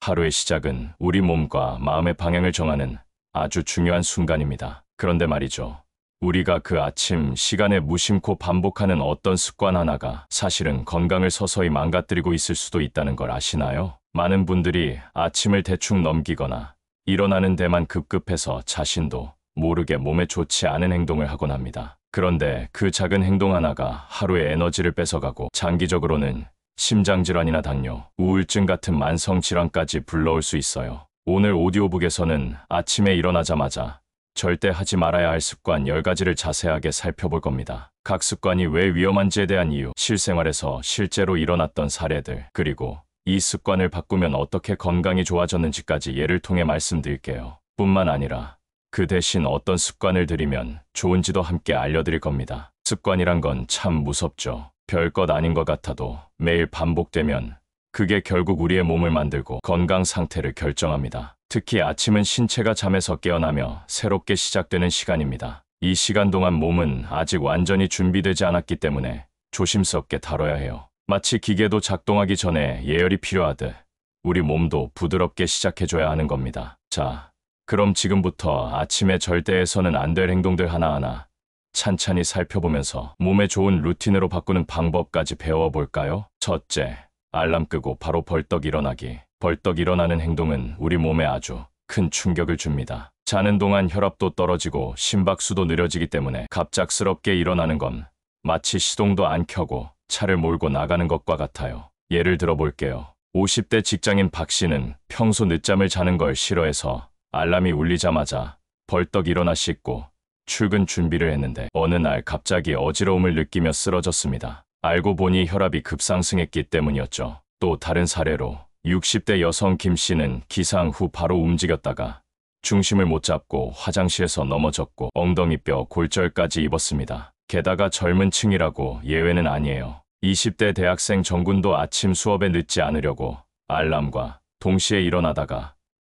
하루의 시작은 우리 몸과 마음의 방향을 정하는 아주 중요한 순간입니다. 그런데 말이죠. 우리가 그 아침 시간에 무심코 반복하는 어떤 습관 하나가 사실은 건강을 서서히 망가뜨리고 있을 수도 있다는 걸 아시나요? 많은 분들이 아침을 대충 넘기거나 일어나는 데만 급급해서 자신도 모르게 몸에 좋지 않은 행동을 하곤 합니다. 그런데 그 작은 행동 하나가 하루의 에너지를 뺏어가고 장기적으로는 심장질환이나 당뇨, 우울증 같은 만성질환까지 불러올 수 있어요. 오늘 오디오북에서는 아침에 일어나자마자 절대 하지 말아야 할 습관 10가지를 자세하게 살펴볼 겁니다. 각 습관이 왜 위험한지에 대한 이유, 실생활에서 실제로 일어났던 사례들, 그리고 이 습관을 바꾸면 어떻게 건강이 좋아졌는지까지 예를 통해 말씀드릴게요. 뿐만 아니라 그 대신 어떤 습관을 들이면 좋은지도 함께 알려드릴 겁니다. 습관이란 건 참 무섭죠. 별것 아닌 것 같아도 매일 반복되면 그게 결국 우리의 몸을 만들고 건강 상태를 결정합니다. 특히 아침은 신체가 잠에서 깨어나며 새롭게 시작되는 시간입니다. 이 시간 동안 몸은 아직 완전히 준비되지 않았기 때문에 조심스럽게 다뤄야 해요. 마치 기계도 작동하기 전에 예열이 필요하듯 우리 몸도 부드럽게 시작해줘야 하는 겁니다. 자, 그럼 지금부터 아침에 절대 해서는 안 될 행동들 하나하나 찬찬히 살펴보면서 몸에 좋은 루틴으로 바꾸는 방법까지 배워볼까요? 첫째, 알람 끄고 바로 벌떡 일어나기. 벌떡 일어나는 행동은 우리 몸에 아주 큰 충격을 줍니다. 자는 동안 혈압도 떨어지고 심박수도 느려지기 때문에 갑작스럽게 일어나는 건 마치 시동도 안 켜고 차를 몰고 나가는 것과 같아요. 예를 들어볼게요. 50대 직장인 박 씨는 평소 늦잠을 자는 걸 싫어해서 알람이 울리자마자 벌떡 일어나 씻고 출근 준비를 했는데 어느 날 갑자기 어지러움을 느끼며 쓰러졌습니다. 알고 보니 혈압이 급상승했기 때문이었죠. 또 다른 사례로 60대 여성 김 씨는 기상 후 바로 움직였다가 중심을 못 잡고 화장실에서 넘어졌고 엉덩이뼈 골절까지 입었습니다. 게다가 젊은 층이라고 예외는 아니에요. 20대 대학생 정군도 아침 수업에 늦지 않으려고 알람과 동시에 일어나다가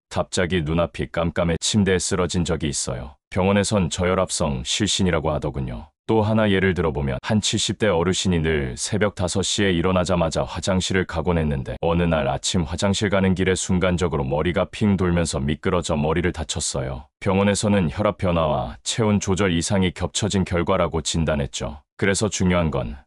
갑자기 눈앞이 깜깜해 침대에 쓰러진 적이 있어요. 병원에선 저혈압성 실신이라고 하더군요. 또 하나 예를 들어보면 한 70대 어르신이 늘 새벽 5시에 일어나자마자 화장실을 가곤 했는데 어느 날 아침 화장실 가는 길에 순간적으로 머리가 핑 돌면서 미끄러져 머리를 다쳤어요. 병원에서는 혈압 변화와 체온 조절 이상이 겹쳐진 결과라고 진단했죠. 그래서 중요한 건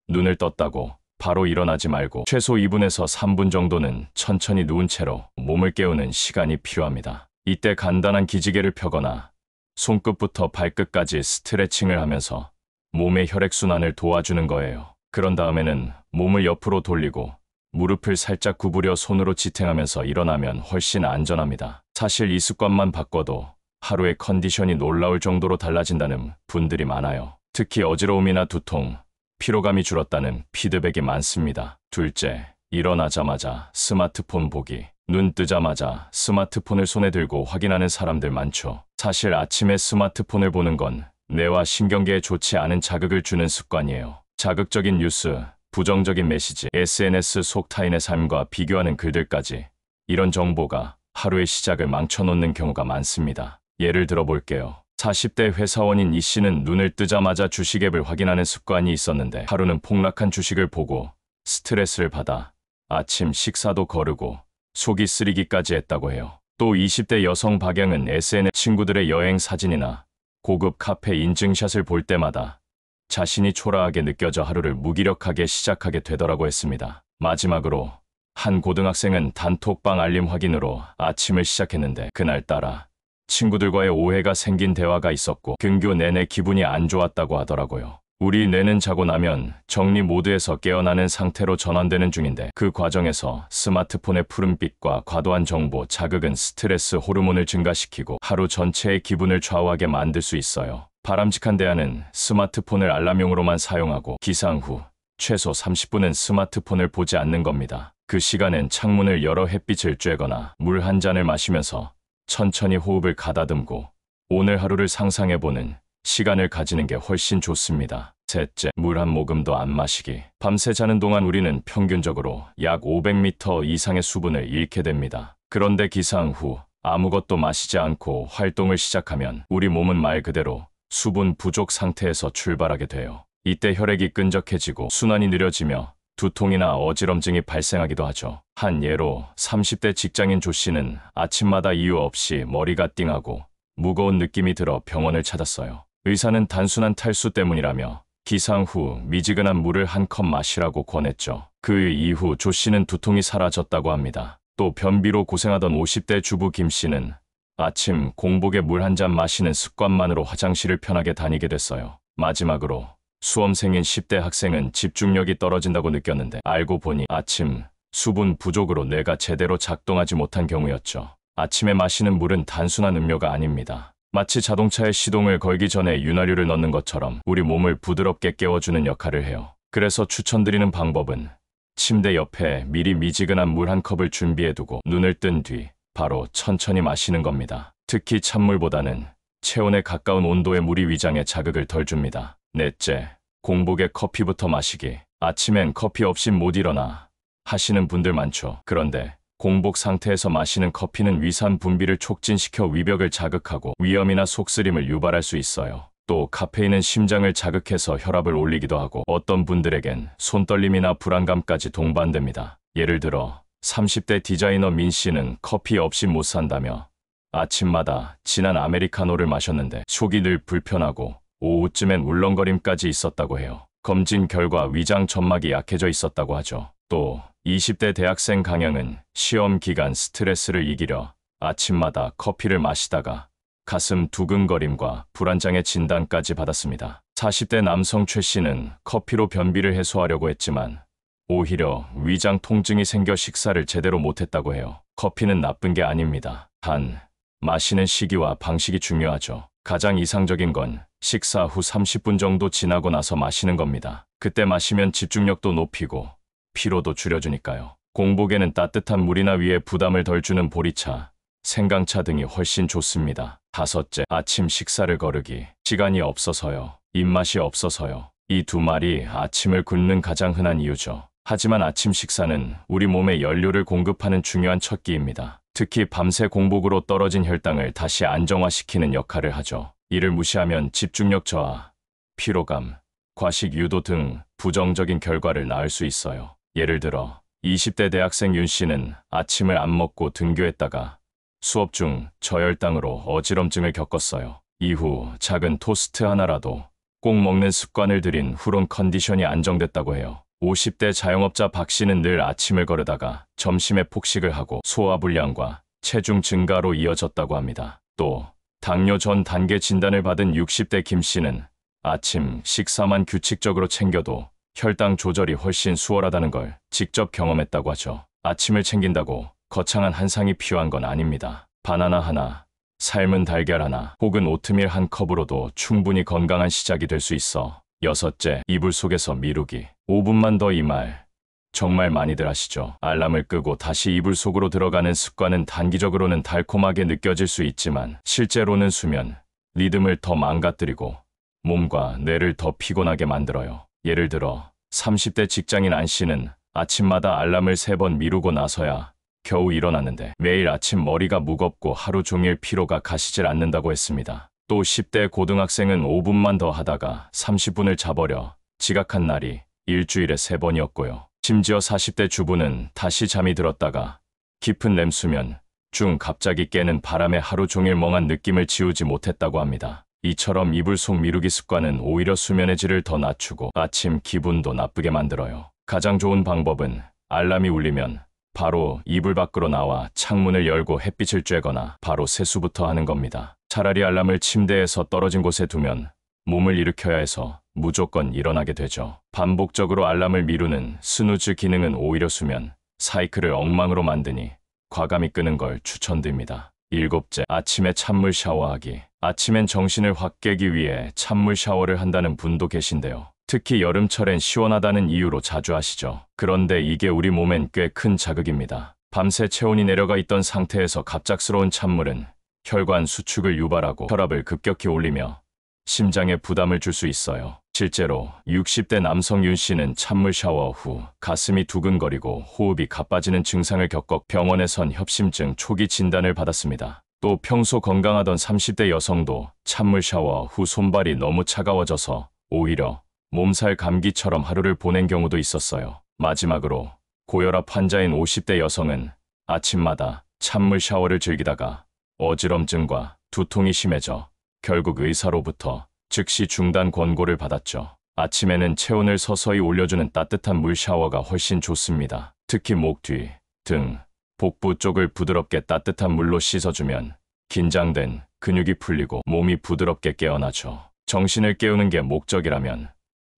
눈을 떴다고 바로 일어나지 말고 최소 2분에서 3분 정도는 천천히 누운 채로 몸을 깨우는 시간이 필요합니다. 이때 간단한 기지개를 펴거나 손끝부터 발끝까지 스트레칭을 하면서 몸의 혈액순환을 도와주는 거예요. 그런 다음에는 몸을 옆으로 돌리고 무릎을 살짝 구부려 손으로 지탱하면서 일어나면 훨씬 안전합니다. 사실 이 습관만 바꿔도 하루의 컨디션이 놀라울 정도로 달라진다는 분들이 많아요. 특히 어지러움이나 두통, 피로감이 줄었다는 피드백이 많습니다. 둘째, 일어나자마자 스마트폰 보기. 눈 뜨자마자 스마트폰을 손에 들고 확인하는 사람들 많죠. 사실 아침에 스마트폰을 보는 건 뇌와 신경계에 좋지 않은 자극을 주는 습관이에요. 자극적인 뉴스, 부정적인 메시지, SNS 속 타인의 삶과 비교하는 글들까지 이런 정보가 하루의 시작을 망쳐놓는 경우가 많습니다. 예를 들어볼게요. 40대 회사원인 이 씨는 눈을 뜨자마자 주식 앱을 확인하는 습관이 있었는데 하루는 폭락한 주식을 보고 스트레스를 받아 아침 식사도 거르고 속이 쓰리기까지 했다고 해요. 또 20대 여성 박영은 SNS 친구들의 여행 사진이나 고급 카페 인증샷을 볼 때마다 자신이 초라하게 느껴져 하루를 무기력하게 시작하게 되더라고 했습니다. 마지막으로 한 고등학생은 단톡방 알림 확인으로 아침을 시작했는데 그날따라 친구들과의 오해가 생긴 대화가 있었고 근교 내내 기분이 안 좋았다고 하더라고요. 우리 뇌는 자고 나면 정리 모드에서 깨어나는 상태로 전환되는 중인데 그 과정에서 스마트폰의 푸른빛과 과도한 정보, 자극은 스트레스 호르몬을 증가시키고 하루 전체의 기분을 좌우하게 만들 수 있어요. 바람직한 대안은 스마트폰을 알람용으로만 사용하고 기상 후 최소 30분은 스마트폰을 보지 않는 겁니다. 그 시간엔 창문을 열어 햇빛을 쬐거나 물 한 잔을 마시면서 천천히 호흡을 가다듬고 오늘 하루를 상상해보는 시간을 가지는 게 훨씬 좋습니다. 셋째, 물 한 모금도 안 마시기. 밤새 자는 동안 우리는 평균적으로 약 500m 이상의 수분을 잃게 됩니다. 그런데 기상 후 아무것도 마시지 않고 활동을 시작하면 우리 몸은 말 그대로 수분 부족 상태에서 출발하게 돼요. 이때 혈액이 끈적해지고 순환이 느려지며 두통이나 어지럼증이 발생하기도 하죠. 한 예로 30대 직장인 조 씨는 아침마다 이유 없이 머리가 띵하고 무거운 느낌이 들어 병원을 찾았어요. 의사는 단순한 탈수 때문이라며 기상 후 미지근한 물을 한 컵 마시라고 권했죠. 그 이후 조 씨는 두통이 사라졌다고 합니다. 또 변비로 고생하던 50대 주부 김 씨는 아침 공복에 물 한 잔 마시는 습관만으로 화장실을 편하게 다니게 됐어요. 마지막으로 수험생인 10대 학생은 집중력이 떨어진다고 느꼈는데 알고 보니 아침 수분 부족으로 뇌가 제대로 작동하지 못한 경우였죠. 아침에 마시는 물은 단순한 음료가 아닙니다. 마치 자동차에 시동을 걸기 전에 윤활유를 넣는 것처럼 우리 몸을 부드럽게 깨워주는 역할을 해요. 그래서 추천드리는 방법은 침대 옆에 미리 미지근한 물 한 컵을 준비해두고 눈을 뜬 뒤 바로 천천히 마시는 겁니다. 특히 찬물보다는 체온에 가까운 온도의 물이 위장에 자극을 덜 줍니다. 넷째, 공복에 커피부터 마시기. 아침엔 커피 없이 못 일어나 하시는 분들 많죠. 그런데 공복 상태에서 마시는 커피는 위산 분비를 촉진시켜 위벽을 자극하고 위염이나 속쓰림을 유발할 수 있어요. 또 카페인은 심장을 자극해서 혈압을 올리기도 하고 어떤 분들에겐 손떨림이나 불안감까지 동반됩니다. 예를 들어 30대 디자이너 민 씨는 커피 없이 못 산다며 아침마다 진한 아메리카노를 마셨는데 속이 늘 불편하고 오후쯤엔 울렁거림까지 있었다고 해요. 검진 결과 위장 점막이 약해져 있었다고 하죠. 또 20대 대학생 강영은 시험 기간 스트레스를 이기려 아침마다 커피를 마시다가 가슴 두근거림과 불안장애 진단까지 받았습니다. 40대 남성 최 씨는 커피로 변비를 해소하려고 했지만 오히려 위장 통증이 생겨 식사를 제대로 못했다고 해요. 커피는 나쁜 게 아닙니다. 단, 마시는 시기와 방식이 중요하죠. 가장 이상적인 건 식사 후 30분 정도 지나고 나서 마시는 겁니다. 그때 마시면 집중력도 높이고 피로도 줄여주니까요. 공복에는 따뜻한 물이나 위에 부담을 덜 주는 보리차, 생강차 등이 훨씬 좋습니다. 다섯째, 아침 식사를 거르기. 시간이 없어서요. 입맛이 없어서요. 이 두 말이 아침을 굶는 가장 흔한 이유죠. 하지만 아침 식사는 우리 몸에 연료를 공급하는 중요한 첫 끼입니다. 특히 밤새 공복으로 떨어진 혈당을 다시 안정화시키는 역할을 하죠. 이를 무시하면 집중력 저하, 피로감, 과식 유도 등 부정적인 결과를 낳을 수 있어요. 예를 들어 20대 대학생 윤 씨는 아침을 안 먹고 등교했다가 수업 중 저혈당으로 어지럼증을 겪었어요. 이후 작은 토스트 하나라도 꼭 먹는 습관을 들인 후론 컨디션이 안정됐다고 해요. 50대 자영업자 박 씨는 늘 아침을 거르다가 점심에 폭식을 하고 소화불량과 체중 증가로 이어졌다고 합니다. 또 당뇨 전 단계 진단을 받은 60대 김 씨는 아침 식사만 규칙적으로 챙겨도 혈당 조절이 훨씬 수월하다는 걸 직접 경험했다고 하죠. 아침을 챙긴다고 거창한 한상이 필요한 건 아닙니다. 바나나 하나, 삶은 달걀 하나, 혹은 오트밀 한 컵으로도 충분히 건강한 시작이 될 수 있어. 여섯째, 이불 속에서 미루기. 5분만 더 이 말 정말 많이들 하시죠. 알람을 끄고 다시 이불 속으로 들어가는 습관은 단기적으로는 달콤하게 느껴질 수 있지만 실제로는 수면 리듬을 더 망가뜨리고 몸과 뇌를 더 피곤하게 만들어요. 예를 들어 30대 직장인 안 씨는 아침마다 알람을 3번 미루고 나서야 겨우 일어났는데 매일 아침 머리가 무겁고 하루 종일 피로가 가시질 않는다고 했습니다. 또 10대 고등학생은 5분만 더 하다가 30분을 자버려 지각한 날이 일주일에 3번이었고요. 심지어 40대 주부는 다시 잠이 들었다가 깊은 렘수면 중 갑자기 깨는 바람에 하루 종일 멍한 느낌을 지우지 못했다고 합니다. 이처럼 이불 속 미루기 습관은 오히려 수면의 질을 더 낮추고 아침 기분도 나쁘게 만들어요. 가장 좋은 방법은 알람이 울리면 바로 이불 밖으로 나와 창문을 열고 햇빛을 쬐거나 바로 세수부터 하는 겁니다. 차라리 알람을 침대에서 떨어진 곳에 두면 몸을 일으켜야 해서 무조건 일어나게 되죠. 반복적으로 알람을 미루는 스누즈 기능은 오히려 수면 사이클을 엉망으로 만드니 과감히 끄는 걸 추천드립니다. 일곱째, 아침에 찬물 샤워하기. 아침엔 정신을 확 깨기 위해 찬물 샤워를 한다는 분도 계신데요. 특히 여름철엔 시원하다는 이유로 자주 하시죠. 그런데 이게 우리 몸엔 꽤 큰 자극입니다. 밤새 체온이 내려가 있던 상태에서 갑작스러운 찬물은 혈관 수축을 유발하고 혈압을 급격히 올리며 심장에 부담을 줄 수 있어요. 실제로 60대 남성 윤 씨는 찬물 샤워 후 가슴이 두근거리고 호흡이 가빠지는 증상을 겪어 병원에선 협심증 초기 진단을 받았습니다. 또 평소 건강하던 30대 여성도 찬물 샤워 후 손발이 너무 차가워져서 오히려 몸살 감기처럼 하루를 보낸 경우도 있었어요. 마지막으로 고혈압 환자인 50대 여성은 아침마다 찬물 샤워를 즐기다가 어지럼증과 두통이 심해져 결국 의사로부터 즉시 중단 권고를 받았죠. 아침에는 체온을 서서히 올려주는 따뜻한 물 샤워가 훨씬 좋습니다. 특히 목 뒤, 등, 복부 쪽을 부드럽게 따뜻한 물로 씻어주면 긴장된 근육이 풀리고 몸이 부드럽게 깨어나죠. 정신을 깨우는 게 목적이라면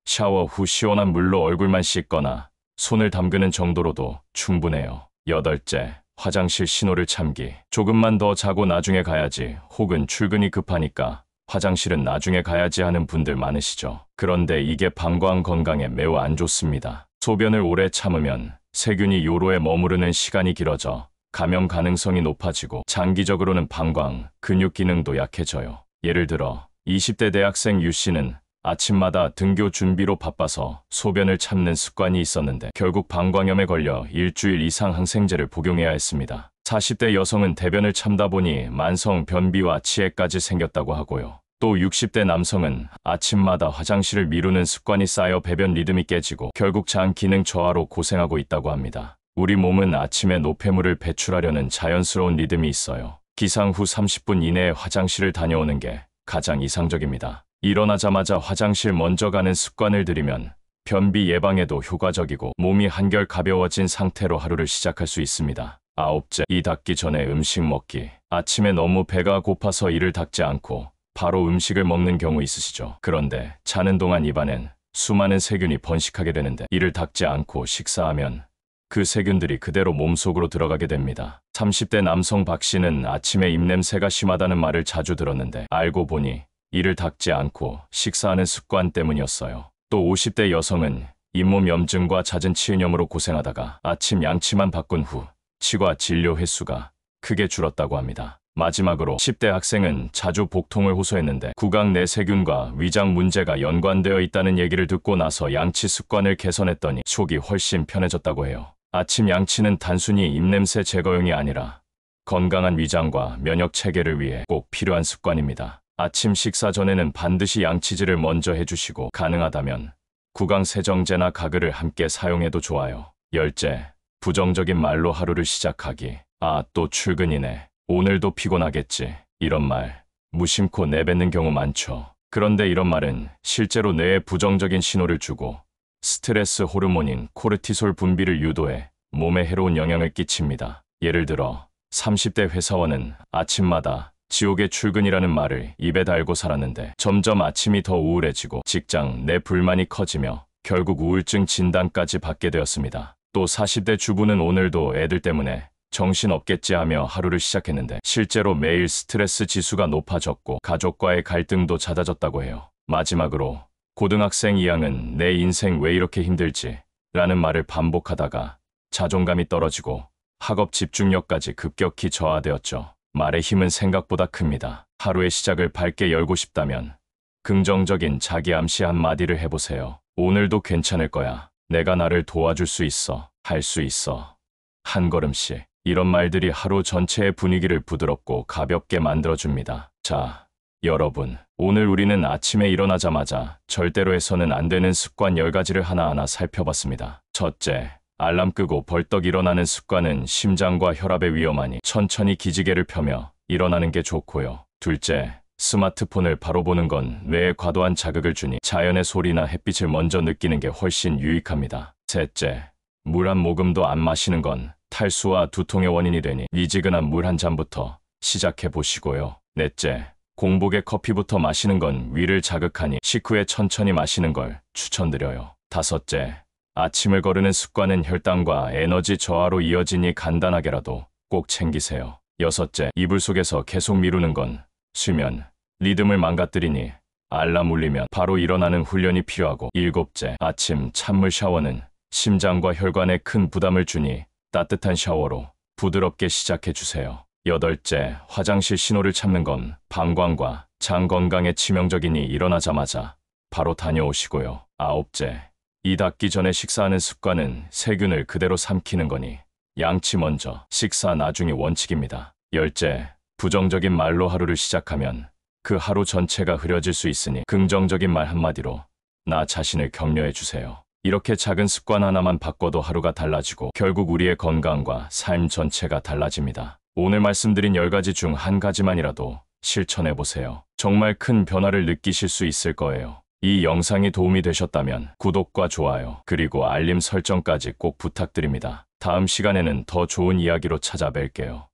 샤워 후 시원한 물로 얼굴만 씻거나 손을 담그는 정도로도 충분해요. 여덟째, 화장실 신호를 참기. 조금만 더 자고 나중에 가야지, 혹은 출근이 급하니까 화장실은 나중에 가야지 하는 분들 많으시죠. 그런데 이게 방광 건강에 매우 안 좋습니다. 소변을 오래 참으면 세균이 요로에 머무르는 시간이 길어져 감염 가능성이 높아지고 장기적으로는 방광, 근육 기능도 약해져요. 예를 들어 20대 대학생 유 씨는 아침마다 등교 준비로 바빠서 소변을 참는 습관이 있었는데 결국 방광염에 걸려 일주일 이상 항생제를 복용해야 했습니다. 40대 여성은 대변을 참다 보니 만성 변비와 치해까지 생겼다고 하고요. 또 60대 남성은 아침마다 화장실을 미루는 습관이 쌓여 배변 리듬이 깨지고 결국 장 기능 저하로 고생하고 있다고 합니다. 우리 몸은 아침에 노폐물을 배출하려는 자연스러운 리듬이 있어요. 기상 후 30분 이내에 화장실을 다녀오는 게 가장 이상적입니다. 일어나자마자 화장실 먼저 가는 습관을 들이면 변비 예방에도 효과적이고 몸이 한결 가벼워진 상태로 하루를 시작할 수 있습니다. 아홉째, 이 닫기 전에 음식 먹기. 아침에 너무 배가 고파서 이를 닫지 않고 바로 음식을 먹는 경우 있으시죠? 그런데 자는 동안 입안엔 수많은 세균이 번식하게 되는데 이를 닫지 않고 식사하면 그 세균들이 그대로 몸속으로 들어가게 됩니다. 30대 남성 박 씨는 아침에 입냄새가 심하다는 말을 자주 들었는데 알고 보니 이를 닦지 않고 식사하는 습관 때문이었어요. 또 50대 여성은 잇몸 염증과 잦은 치은염으로 고생하다가 아침 양치만 바꾼 후 치과 진료 횟수가 크게 줄었다고 합니다. 마지막으로 10대 학생은 자주 복통을 호소했는데 구강 내 세균과 위장 문제가 연관되어 있다는 얘기를 듣고 나서 양치 습관을 개선했더니 속이 훨씬 편해졌다고 해요. 아침 양치는 단순히 입냄새 제거용이 아니라 건강한 위장과 면역 체계를 위해 꼭 필요한 습관입니다. 아침 식사 전에는 반드시 양치질을 먼저 해주시고 가능하다면 구강 세정제나 가글을 함께 사용해도 좋아요. 열째, 부정적인 말로 하루를 시작하기. 아, 또 출근이네. 오늘도 피곤하겠지. 이런 말 무심코 내뱉는 경우 많죠. 그런데 이런 말은 실제로 뇌에 부정적인 신호를 주고 스트레스 호르몬인 코르티솔 분비를 유도해 몸에 해로운 영향을 끼칩니다. 예를 들어 30대 회사원은 아침마다 지옥의 출근이라는 말을 입에 달고 살았는데 점점 아침이 더 우울해지고 직장 내 불만이 커지며 결국 우울증 진단까지 받게 되었습니다. 또 40대 주부는 오늘도 애들 때문에 정신없겠지 하며 하루를 시작했는데 실제로 매일 스트레스 지수가 높아졌고 가족과의 갈등도 잦아졌다고 해요. 마지막으로 고등학생 이양은 내 인생 왜 이렇게 힘들지? 라는 말을 반복하다가 자존감이 떨어지고 학업 집중력까지 급격히 저하되었죠. 말의 힘은 생각보다 큽니다. 하루의 시작을 밝게 열고 싶다면 긍정적인 자기 암시 한마디를 해보세요. 오늘도 괜찮을 거야. 내가 나를 도와줄 수 있어. 할 수 있어. 한 걸음씩. 이런 말들이 하루 전체의 분위기를 부드럽고 가볍게 만들어줍니다. 자, 여러분. 오늘 우리는 아침에 일어나자마자 절대로 해서는 안 되는 습관 10가지를 하나하나 살펴봤습니다. 첫째, 알람 끄고 벌떡 일어나는 습관은 심장과 혈압에 위험하니 천천히 기지개를 펴며 일어나는 게 좋고요. 둘째, 스마트폰을 바로 보는 건 뇌에 과도한 자극을 주니 자연의 소리나 햇빛을 먼저 느끼는 게 훨씬 유익합니다. 셋째, 물 한 모금도 안 마시는 건 탈수와 두통의 원인이 되니 미지근한 물 한 잔부터 시작해 보시고요. 넷째, 공복에 커피부터 마시는 건 위를 자극하니 식후에 천천히 마시는 걸 추천드려요. 다섯째, 아침을 거르는 습관은 혈당과 에너지 저하로 이어지니 간단하게라도 꼭 챙기세요. 여섯째, 이불 속에서 계속 미루는 건 수면, 리듬을 망가뜨리니 알람 울리면 바로 일어나는 훈련이 필요하고 일곱째, 아침 찬물 샤워는 심장과 혈관에 큰 부담을 주니 따뜻한 샤워로 부드럽게 시작해주세요. 여덟째, 화장실 신호를 참는 건 방광과 장 건강에 치명적이니 일어나자마자 바로 다녀오시고요. 아홉째, 이 닫기 전에 식사하는 습관은 세균을 그대로 삼키는 거니 양치 먼저, 식사 나중이 원칙입니다. 열째, 부정적인 말로 하루를 시작하면 그 하루 전체가 흐려질 수 있으니 긍정적인 말 한마디로 나 자신을 격려해 주세요. 이렇게 작은 습관 하나만 바꿔도 하루가 달라지고 결국 우리의 건강과 삶 전체가 달라집니다. 오늘 말씀드린 10가지 중 한 가지만이라도 실천해 보세요. 정말 큰 변화를 느끼실 수 있을 거예요. 이 영상이 도움이 되셨다면 구독과 좋아요, 그리고 알림 설정까지 꼭 부탁드립니다. 다음 시간에는 더 좋은 이야기로 찾아뵐게요.